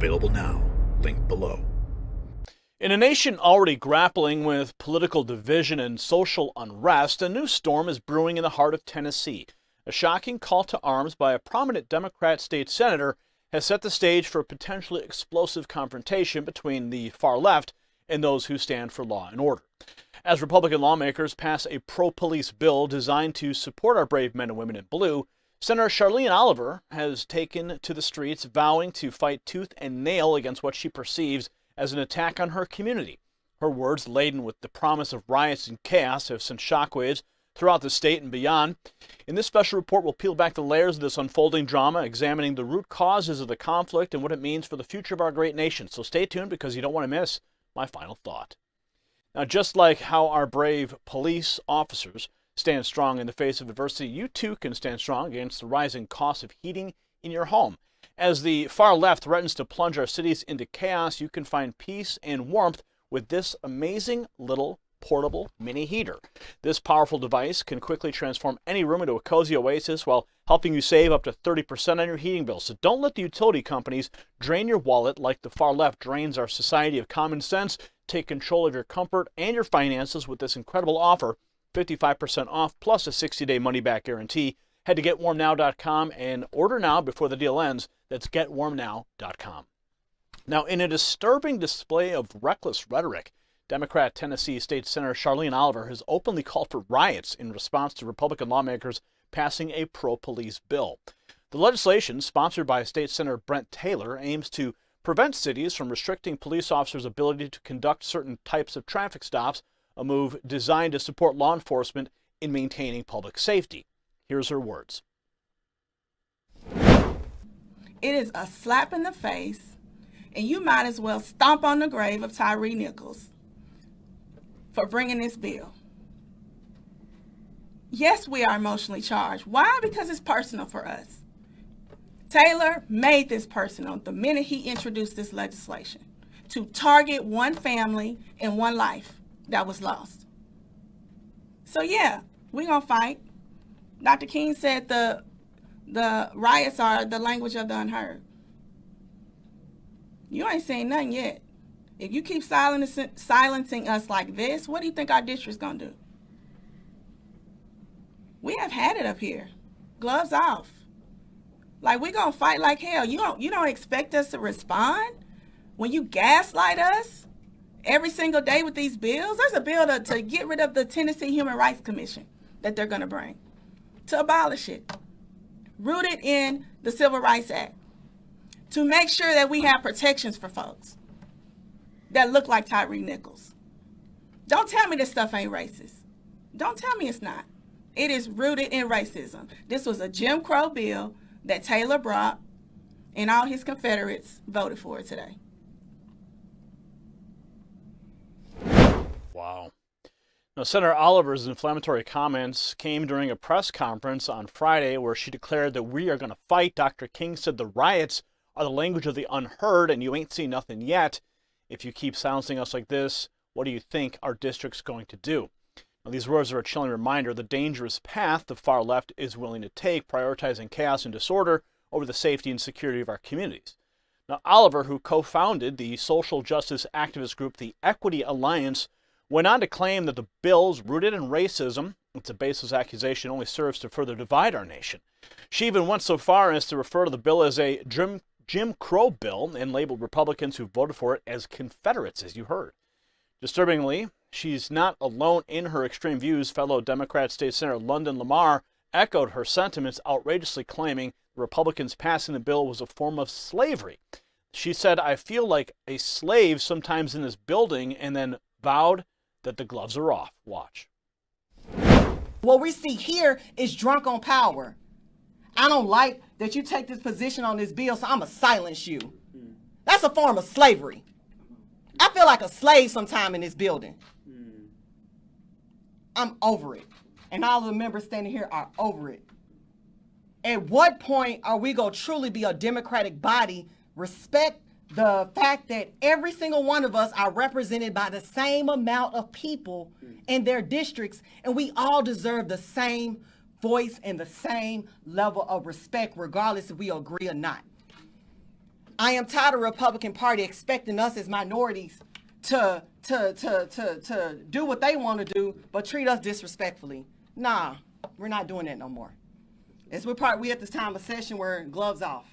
Available now. Link below. In a nation already grappling with political division and social unrest, a new storm is brewing in the heart of Tennessee. A shocking call to arms by a prominent Democrat state senator has set the stage for a potentially explosive confrontation between the far left and those who stand for law and order. As Republican lawmakers pass a pro-police bill designed to support our brave men and women in blue, Senator Charlene Oliver has taken to the streets vowing to fight tooth and nail against what she perceives as an attack on her community. Her words, laden with the promise of riots and chaos, have sent shockwaves throughout the state and beyond. In this special report, we'll peel back the layers of this unfolding drama, examining the root causes of the conflict and what it means for the future of our great nation. So stay tuned, because you don't want to miss my final thought. Now, just like how our brave police officers stand strong in the face of adversity, you too can stand strong against the rising cost of heating in your home. As the far left threatens to plunge our cities into chaos, you can find peace and warmth with this amazing little portable mini heater. This powerful device can quickly transform any room into a cozy oasis while helping you save up to 30% on your heating bill. So don't let the utility companies drain your wallet like the far left drains our society of common sense. Take control of your comfort and your finances with this incredible offer, 55% off plus a 60-day money-back guarantee. Head to getwarmnow.com and order now before the deal ends. That's getwarmnow.com. Now, in a disturbing display of reckless rhetoric, Democrat Tennessee State Senator Charlene Oliver has openly called for riots in response to Republican lawmakers passing a pro-police bill. The legislation, sponsored by State Senator Brent Taylor, aims to prevent cities from restricting police officers' ability to conduct certain types of traffic stops, a move designed to support law enforcement in maintaining public safety. Here's her words. It is a slap in the face, and you might as well stomp on the grave of Tyree Nichols for bringing this bill. Yes, we are emotionally charged. Why? Because it's personal for us. Taylor made this personal the minute he introduced this legislation to target one family and one life that was lost. So yeah, we're gonna fight. Dr. King said the riots are the language of the unheard. You ain't saying nothing yet. If you keep silencing us like this, what do you think our district's gonna do? We have had it up here. Gloves off. Like, we're gonna fight like hell. You don't expect us to respond when you gaslight us every single day with these bills? There's a bill to get rid of the Tennessee Human Rights Commission that they're gonna bring, to abolish it, rooted in the Civil Rights Act, to make sure that we have protections for folks that look like Tyree Nichols. Don't tell me this stuff ain't racist. Don't tell me it's not. It is rooted in racism. This was a Jim Crow bill that Taylor brought, and all his Confederates voted for it today. Wow. Now, Senator Oliver's inflammatory comments came during a press conference on Friday where she declared that we are going to fight. Dr. King said the riots are the language of the unheard, and you ain't seen nothing yet. If you keep silencing us like this, what do you think our district's going to do? Now, these words are a chilling reminder of the dangerous path the far left is willing to take, prioritizing chaos and disorder over the safety and security of our communities. Now, Oliver, who co-founded the social justice activist group, the Equity Alliance, went on to claim that the bill's rooted in racism. It's a baseless accusation, only serves to further divide our nation. She even went so far as to refer to the bill as a Jim Crow bill and labeled Republicans who voted for it as Confederates, as you heard. Disturbingly, she's not alone in her extreme views. Fellow Democrat State Senator London Lamar echoed her sentiments, outrageously claiming the Republicans passing the bill was a form of slavery. She said, "I feel like a slave sometimes in this building," and then vowed that the gloves are off. Watch. What we see here is drunk on power. I don't like that you take this position on this bill, so I'm going to silence you. That's a form of slavery. I feel like a slave sometime in this building. I'm over it. And all of the members standing here are over it. At what point are we going to truly be a democratic body, respect the fact that every single one of us are represented by the same amount of people in their districts, and we all deserve the same voice and the same level of respect, regardless if we agree or not? I am tired of the Republican Party expecting us as minorities to do what they want to do, but treat us disrespectfully. Nah, we're not doing that no more. We at this time of session where gloves off.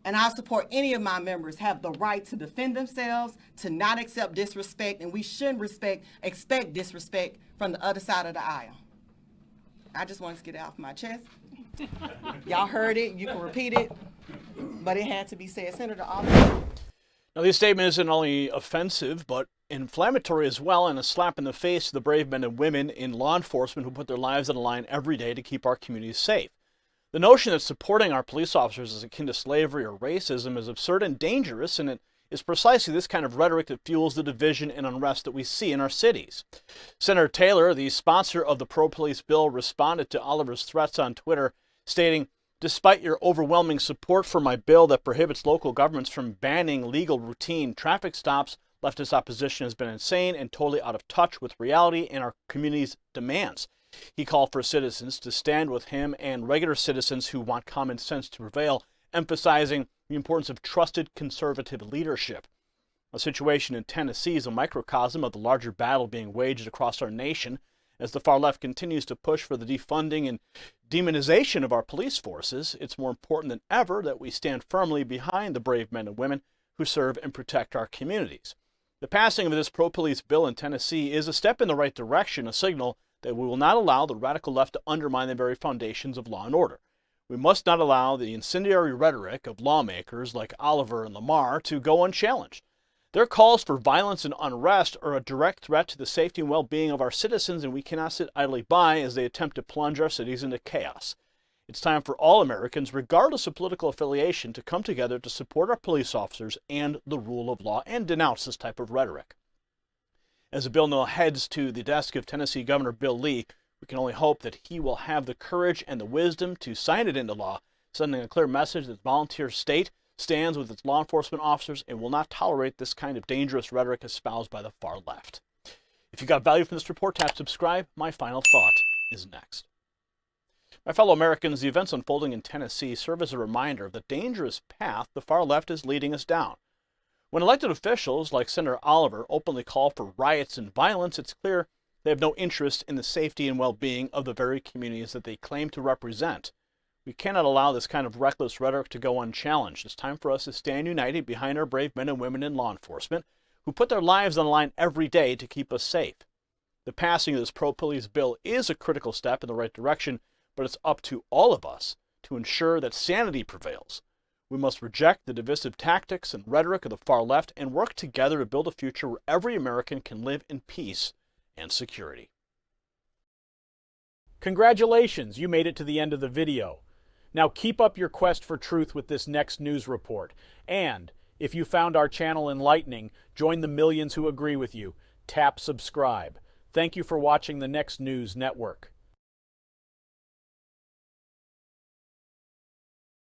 And I support any of my members have the right to defend themselves, to not accept disrespect, and we shouldn't expect disrespect from the other side of the aisle. I just wanted to get it off my chest. Y'all heard it, you can repeat it, but it had to be said. Senator Alderman. Now, this statement isn't only offensive, but inflammatory as well, and a slap in the face to the brave men and women in law enforcement who put their lives on the line every day to keep our communities safe. The notion that supporting our police officers is akin to slavery or racism is absurd and dangerous, and it is precisely this kind of rhetoric that fuels the division and unrest that we see in our cities. Senator Taylor, the sponsor of the pro-police bill, responded to Oliver's threats on Twitter, stating, "Despite your overwhelming support for my bill that prohibits local governments from banning legal routine traffic stops, leftist opposition has been insane and totally out of touch with reality and our community's demands." He called for citizens to stand with him and regular citizens who want common sense to prevail, emphasizing the importance of trusted conservative leadership. The situation in Tennessee is a microcosm of the larger battle being waged across our nation as the far left continues to push for the defunding and demonization of our police forces. It's more important than ever that we stand firmly behind the brave men and women who serve and protect our communities. The passing of this pro-police bill in Tennessee is a step in the right direction, a signal that we will not allow the radical left to undermine the very foundations of law and order. We must not allow the incendiary rhetoric of lawmakers like Oliver and Lamar to go unchallenged. Their calls for violence and unrest are a direct threat to the safety and well-being of our citizens, and we cannot sit idly by as they attempt to plunge our cities into chaos. It's time for all Americans, regardless of political affiliation, to come together to support our police officers and the rule of law and denounce this type of rhetoric. As the bill now heads to the desk of Tennessee Governor Bill Lee, we can only hope that he will have the courage and the wisdom to sign it into law, sending a clear message that the volunteer state stands with its law enforcement officers and will not tolerate this kind of dangerous rhetoric espoused by the far left. If you got value from this report, tap subscribe. My final thought is next. My fellow Americans, the events unfolding in Tennessee serve as a reminder of the dangerous path the far left is leading us down. When elected officials like Senator Oliver openly call for riots and violence, it's clear they have no interest in the safety and well-being of the very communities that they claim to represent. We cannot allow this kind of reckless rhetoric to go unchallenged. It's time for us to stand united behind our brave men and women in law enforcement who put their lives on the line every day to keep us safe. The passing of this pro-police bill is a critical step in the right direction, but it's up to all of us to ensure that sanity prevails. We must reject the divisive tactics and rhetoric of the far left and work together to build a future where every American can live in peace and security. Congratulations, you made it to the end of the video. Now keep up your quest for truth with this next news report. And if you found our channel enlightening, join the millions who agree with you. Tap subscribe. Thank you for watching the Next News Network.